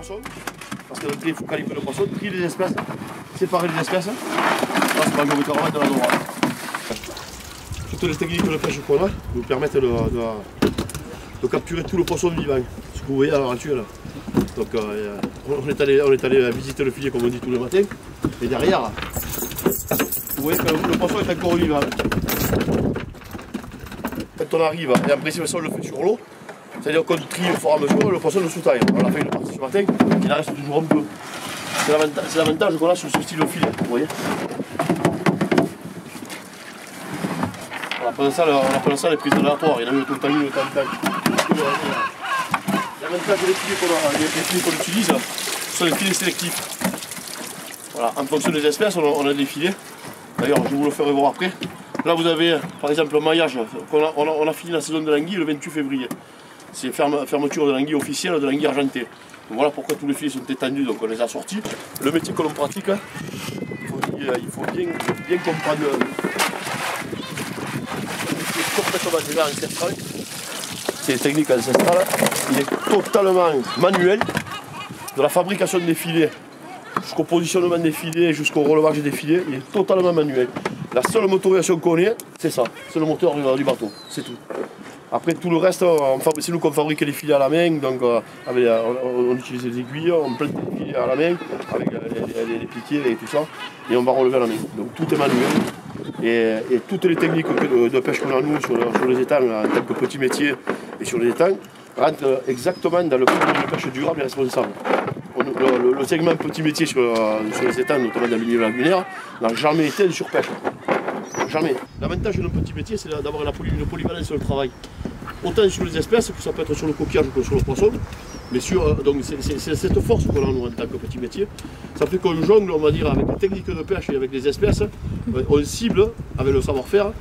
poissons, parce que il faut calibrer le poisson, trier les espèces, séparer les espèces. Là, c'est majoritairement de la dorade. Toutes les techniques de pêche qu'on a nous permettent de capturer tout le poisson vivant, ce que vous voyez à l'heure actuelle. Donc on est allé visiter le filet comme on dit tous les matins, et derrière, vous voyez que le poisson est encore vivant. Quand on arrive, et après si on le fait sur l'eau, c'est-à-dire qu'on trie au fur et à mesure le poisson de sous-taille. On a fait une partie ce matin, il en reste toujours un peu. C'est l'avantage qu'on a sur ce style de filet, vous voyez. On appelle ça les prises aléatoires, il y en a eu tout le temps, le temps. L'avantage des filets qu'on utilise, ce sont les filets sélectifs. Voilà, en fonction des espèces, on a des filets. D'ailleurs, je vous le ferai voir après. Là, vous avez par exemple le maillage. On a fini la saison de l'anguille le 28 février. C'est fermeture de l'anguille officielle de l'anguille argentée. Donc voilà pourquoi tous les filets sont étendus, donc on les a sortis. Le métier que l'on pratique, il faut bien comprendre. Complètement déjà ancestral. C'est une technique ancestrale. Il est totalement manuel. De la fabrication des filets jusqu'au positionnement des filets, jusqu'au relevage des filets, il est totalement manuel. La seule motorisation qu'on ait, c'est ça, c'est le moteur du bateau, c'est tout. Après tout le reste, c'est nous qu'on fabrique les filets à la main, donc on utilise les aiguilles, on plante les filets à la main, avec les piquets et tout ça, et on va relever à la main. Donc tout est manuel. Et toutes les techniques de pêche qu'on a nous sur les étangs en tant que petit métier et sur les étangs rentrent exactement dans le produit de pêche durable et responsable. Le segment petit métier sur les étangs, notamment dans le milieu lagunaire, n'a jamais été une surpêche. Jamais. L'avantage de nos petits métiers, c'est d'avoir une polyvalence sur le travail. Autant sur les espèces, que ça peut être sur le coquillage que sur le poisson. Mais donc c'est cette force qu'on a nous en tant que petit métier. Ça fait qu'on jongle, on va dire, avec les techniques de pêche et avec les espèces, on cible avec le savoir-faire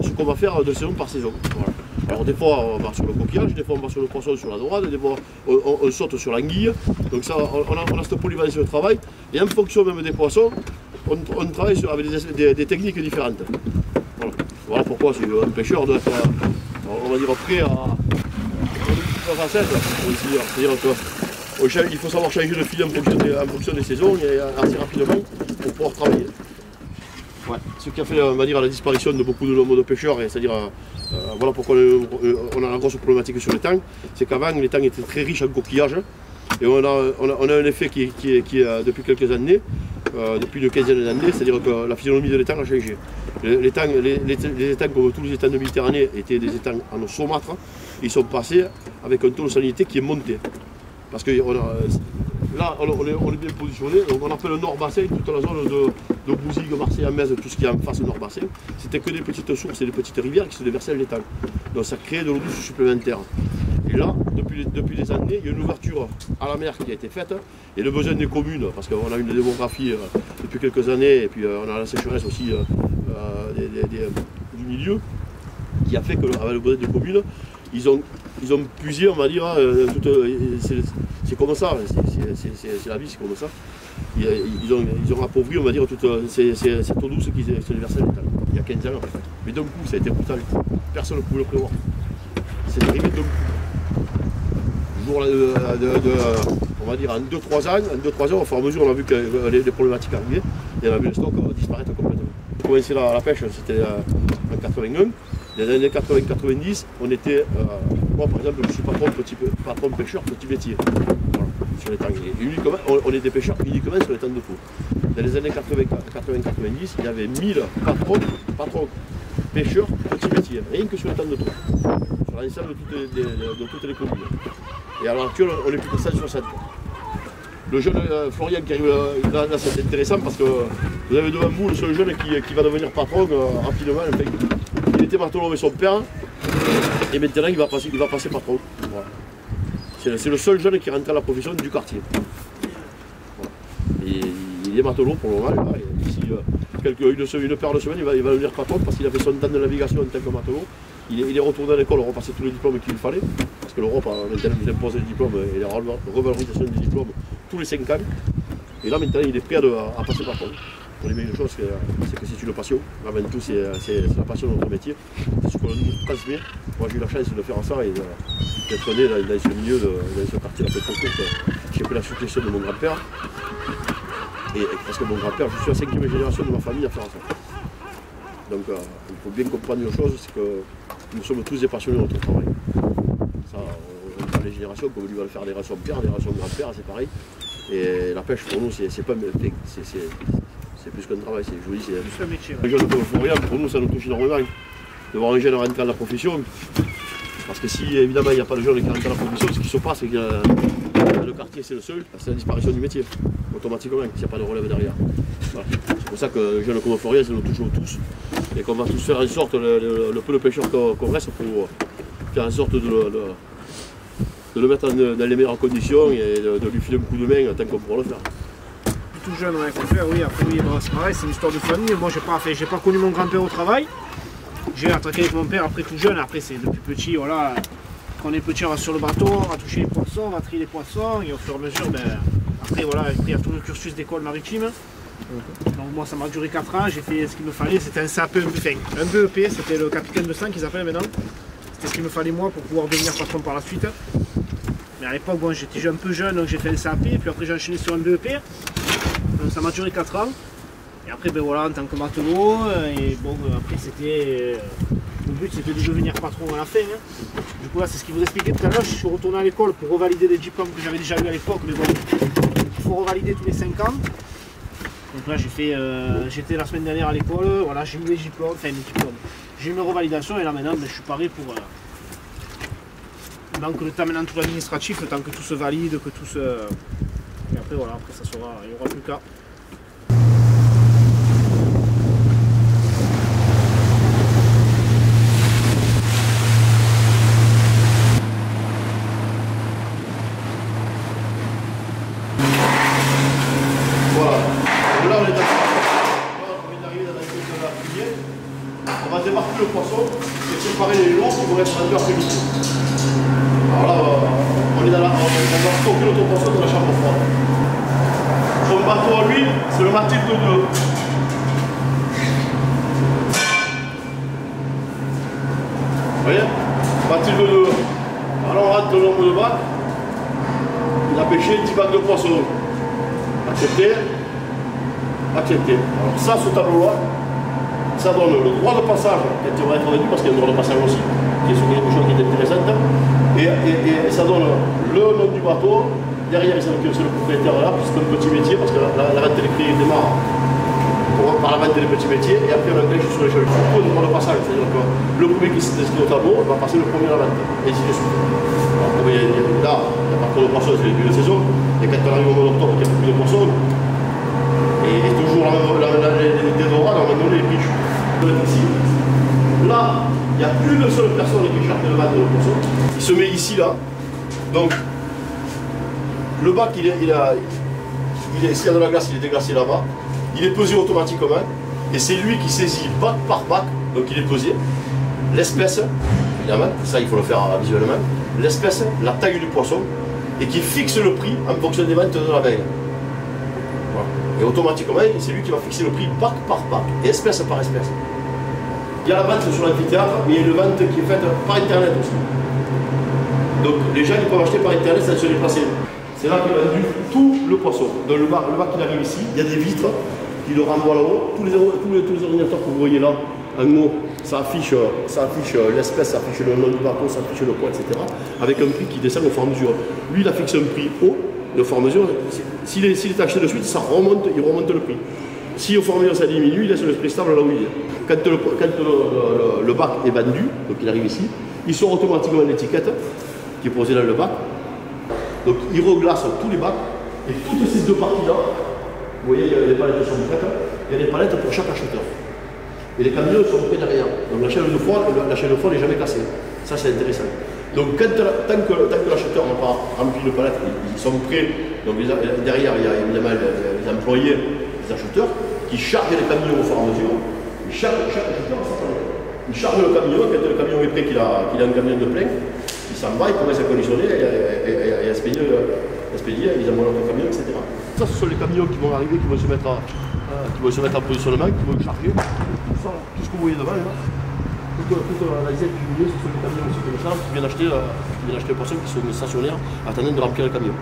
ce qu'on va faire de saison par saison. Voilà. Alors des fois on va sur le coquillage, des fois on va sur le poisson, sur la dorade, des fois on saute sur l'anguille. Donc ça, on a cette polyvalence de travail. Et en fonction même des poissons, on travaille avec des techniques différentes. Voilà pourquoi un pêcheur doit être, on va dire, prêt à facette. C'est-à-dire qu'il faut savoir changer de filet en fonction des saisons et assez rapidement pour pouvoir travailler. Ouais. Ce qui a fait, on va dire, la disparition de beaucoup de nombre de pêcheurs, c'est-à-dire voilà pourquoi on a la grosse problématique sur les tangs, c'est qu'avant les tangs étaient très riches en coquillages et on a un effet qui est depuis quelques années, depuis une quinzaine d'années, c'est-à-dire que la physionomie de l'étang a changé. Les étangs, comme tous les étangs de Méditerranée, étaient des étangs en eau saumâtre. Ils sont passés avec un taux de salinité qui est monté. Parce que là, on est bien positionné. Donc on appelle le Nord-Bassin, toute la zone de Bouzigues, Marseille, Metz, tout ce qui est en face du Nord-Bassin. C'était que des petites sources et des petites rivières qui se déversaient dans l'étang. Donc ça créait de l'eau douce supplémentaire. Et là, depuis des années, il y a une ouverture à la mer qui a été faite. Et le besoin des communes, parce qu'on a une démographie depuis quelques années, et puis on a la sécheresse aussi du milieu, qui a fait qu'avec le besoin des communes, ils ont puisé, on va dire, c'est comme ça, c'est la vie, c'est comme ça. Ils ont appauvri, on va dire, toute cette eau douce qui se déversait dans l'étang, il y a 15 ans. Mais d'un coup, ça a été brutal. Personne ne pouvait le prévoir. C'est arrivé d'un coup. On va dire en 2-3 ans, au fur et à mesure, on a vu que les problématiques arrivaient et on a vu le stock disparaître complètement. On a commencé la pêche, c'était en 81. Dans les années 80-90, on était, moi par exemple, je suis patron pêcheur, petit métier, voilà, sur les tangs. Et uniquement, on est des pêcheurs uniquement sur les tangs de faux. Dans les années 80-90, il y avait 1000 patrons pêcheurs, petit métier, rien que sur les tangs de faux, sur l'ensemble de toutes les communes. Et à l'heure actuelle, on est plus de 160. Le jeune Florian qui arrive là, c'est intéressant parce que vous avez devant vous le seul jeune qui va devenir patron rapidement. Enfin, il était matelot avec son père et maintenant il va passer patron. Voilà. C'est le seul jeune qui rentre à la profession du quartier. Voilà. Et il est matelot pour le moment. D'ici une paire de semaines, il va devenir patron parce qu'il a fait son temps de navigation en tant que matelot. Il est retourné à l'école, on repassait tous les diplômes qu'il fallait, parce que l'Europe nous impose les diplômes et la revalorisation des diplômes tous les 5 ans. Et là maintenant il est prêt à passer patron. connais bien une chose, c'est que c'est une passion. Avant tout, c'est la passion de notre métier. C'est ce qu'on nous transmet. Moi, j'ai eu la chance de faire ça et d'être né dans ce milieu, dans ce quartier la Pétrocourte. J'ai pris la succession de mon grand-père. Et parce que mon grand-père, je suis la 5e génération de ma famille à faire ça. Donc, il faut bien comprendre une chose, c'est que nous sommes tous des passionnés de notre travail. Ça, on prend les générations, comme lui va le faire des générations père, des générations grand-père, c'est pareil. Et la pêche pour nous, c'est pas c'est plus qu'un travail, c'est joli. C'est plus un métier. Les jeunes comme Florian, pour nous, ça nous touche énormément de voir un jeune rentrer dans la profession. Parce que si évidemment il n'y a pas de jeunes qui rentrent dans la profession, ce qui se passe, c'est que le quartier c'est le seul, c'est la disparition du métier, automatiquement, s'il n'y a pas de relève derrière. Voilà. C'est pour ça que les jeunes comme Florian, ça nous touche tous. Et qu'on va tous faire en sorte, le peu de pêcheurs qu'on reste, pour faire en sorte de le mettre dans les meilleures conditions et de lui filer un coup de main tant qu'on pourra le faire. Tout jeune, il faut faire, oui. Après, oui, bon, c'est pareil, c'est une histoire de famille. Moi, j'ai pas connu mon grand-père au travail. J'ai attaqué avec mon père après tout jeune. Après, c'est depuis petit, voilà. Quand on est petit, on va sur le bateau, on va toucher les poissons, on va trier les poissons. Et au fur et à mesure, ben, après, voilà, il y a tout le cursus d'école maritime. Donc, moi, ça m'a duré 4 ans. J'ai fait ce qu'il me fallait. C'était un CAP, un BEP, c'était le capitaine de sang qu'ils appellent maintenant. C'était ce qu'il me fallait, moi, pour pouvoir devenir patron par la suite. Mais à l'époque, bon, j'étais un peu jeune, donc j'ai fait un CAP, puis après j'ai enchaîné sur un BEP. Donc ça m'a duré 4 ans. Et après, ben voilà, en tant que matelot, et bon, après c'était... le but c'était de devenir patron à la fin. Hein. Du coup là, c'est ce qu'il vous expliquait tout à l'heure, je suis retourné à l'école pour revalider les diplômes que j'avais déjà eu à l'époque, mais bon, il faut revalider tous les 5 ans. Donc là, j'étais la semaine dernière à l'école, voilà, j'ai eu les diplômes, enfin les diplômes. J'ai eu mes revalidations et là maintenant, ben, je suis paré pour... Donc le temps maintenant tout l'administratif, le temps que tout se valide, que tout se... Et après voilà, après ça sera, il n'y aura plus qu'à. Voilà, là on est arrivé dans la côte de la filière. On va démarquer le poisson et préparer les lots qui vont être rendus après-midi. Alors là, on va stocker notre poisson dans la chambre froide. Son bateau à lui, c'est le Mathilde 2. Vous voyez, Mathilde 2. Alors on rentre le nombre de bacs. Il a pêché 10 bacs de poisson. Accepté. Accepté. Alors ça, ce tableau-là, ça donne le droit de passage qui va être vendu parce qu'il y a un droit de passage aussi, qui est quelque chose qui est intéressant. Et ça donne le nom du bateau. Derrière, c'est le propriétaire là, c'est un petit métier parce que la vente des prix démarre par la vente des petits métiers et après on engage sur l'échelle. Il faut un droit de passage, c'est-à-dire que le premier qui s'inscrit au tableau va passer le premier à la vente, et ainsi de suite. Alors, là, il n'y a pas trop de poissons, c'est le début de saison, et quand on arrive au mois d'octobre, il n'y a plus de poissons, et toujours les dorades, on va donner les piches. Ici, là, il n'y a une seule personne qui cherche le bac de poisson. Il se met ici, là. Donc, le bac, s'il y a de la glace, il est déglacé là-bas. Il est pesé automatiquement. Et c'est lui qui saisit bac par bac. Donc, il est pesé. L'espèce, évidemment, ça, il faut le faire visuellement. L'espèce, la taille du poisson. Et qui fixe le prix en fonction des ventes de la veille. Voilà. Et automatiquement, c'est lui qui va fixer le prix bac par bac. Et espèce par espèce. Il y a la vente sur l'amphithéâtre, mais il y a une vente qui est faite par internet aussi. Donc les gens ils peuvent acheter par internet sans se déplacer. C'est là qu'il a vendu tout le poisson. Donc le bac qui arrive ici, il y a des vitres qui le renvoient là-haut. Tous les ordinateurs que vous voyez là, en haut, ça affiche l'espèce, ça affiche le nom du bateau, ça affiche le poids, etc. Avec un prix qui descend au fur et à mesure. Lui, il a fixé un prix haut, au fur et à mesure. S'il est acheté de suite, il remonte le prix. Si au fur et à mesure ça diminue, il laisse le prix stable là où il est. Quand le bac est vendu, donc il arrive ici, il sort automatiquement l'étiquette qui est posée dans le bac. Donc il reglace tous les bacs et toutes ces deux parties-là, vous voyez, il y a des palettes sont prêtes, il y a des palettes pour chaque acheteur. Et les camions sont prêts derrière. Donc la chaîne de froid n'est jamais cassée. Ça c'est intéressant. Donc tant que l'acheteur n'a pas rempli de palettes, ils sont prêts. Donc derrière il y a évidemment les employés, les acheteurs, qui chargent les camions au fur et à mesure. Et chaque acheteur a sa palette. Il charge le camion, quand le camion est prêt, qu'il a un camion de plein, il s'en va, il commence à conditionner et à expédier, ils envoient notre camion, etc. Ça, ce sont les camions qui vont arriver, qui vont se mettre en positionnement, qui vont charger. Ça, tout ce que vous voyez devant, là, toute la dizaine du milieu, ce sont les camions aussi comme ça, qui viennent acheter les poissons qui sont stationnaires, attendant de remplir le camion.